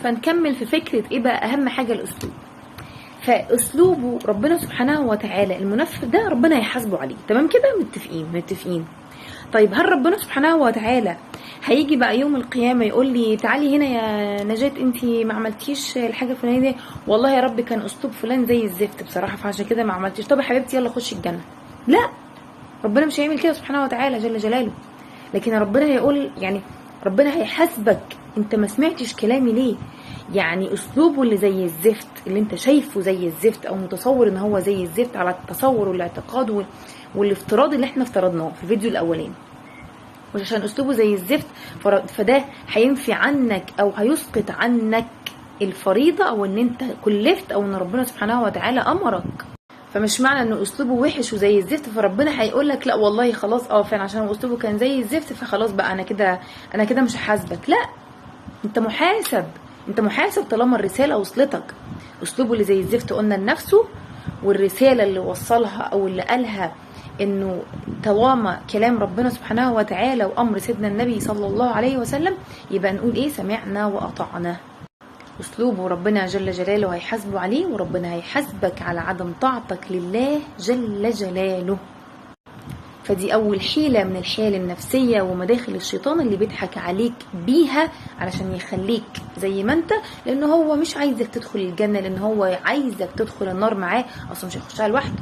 فنكمل في فكرة ايه بقى اهم حاجة الاسلوب. فاسلوبه ربنا سبحانه وتعالى المنفر ده ربنا هيحاسبه عليه، تمام كده؟ متفقين. طيب هل ربنا سبحانه وتعالى هيجي بقى يوم القيامة يقول لي تعالي هنا يا نجاة انتي ما عملتيش الحاجة الفلانية دي، والله يا رب كان اسلوب فلان زي الزفت بصراحة فعشان كده ما عملتيش، طب يا حبيبتي يلا خشي الجنة؟ لا، ربنا مش هيعمل كده سبحانه وتعالى جل جلاله. لكن ربنا هيقول يعني ربنا هيحاسبك انت ما سمعتش كلامي ليه. يعني اسلوبه اللي زي الزفت، اللي انت شايفه زي الزفت او متصور ان هو زي الزفت على التصور والاعتقاد والافتراض اللي احنا افترضناه في الفيديو الاولاني، مش عشان اسلوبه زي الزفت فده هينفي عنك او هيسقط عنك الفريضة او ان انت كلفت او ان ربنا سبحانه وتعالى امرك. فمش معنى ان اسلوبه وحش وزي الزفت فربنا هيقول لك لا والله خلاص فعلا عشان اسلوبه كان زي الزفت فخلاص بقى انا كده مش هحاسبك. لا، انت محاسب طالما الرسالة وصلتك. اسلوبه اللي زي الزفت قلنا لنفسه، والرسالة اللي وصلها او اللي قالها انه طالما كلام ربنا سبحانه وتعالى وامر سيدنا النبي صلى الله عليه وسلم يبقى نقول ايه؟ سمعنا واطعنا. اسلوبه ربنا جل جلاله هيحاسبه عليه، وربنا هيحاسبك على عدم طاعتك لله جل جلاله. فدي اول حيلة من الحيل النفسية ومداخل الشيطان اللي بيضحك عليك بيها علشان يخليك زي ما انت، لان هو مش عايزك تدخل الجنة، لان هو عايزك تدخل النار معاه، اصلا مش هيخشها لوحده.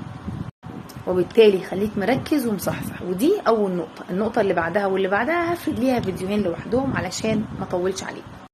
وبالتالي خليك مركز ومصحصح. ودي اول نقطة. النقطة اللي بعدها واللي بعدها هفرد ليها فيديوهين لوحدهم علشان ما اطولش عليكم.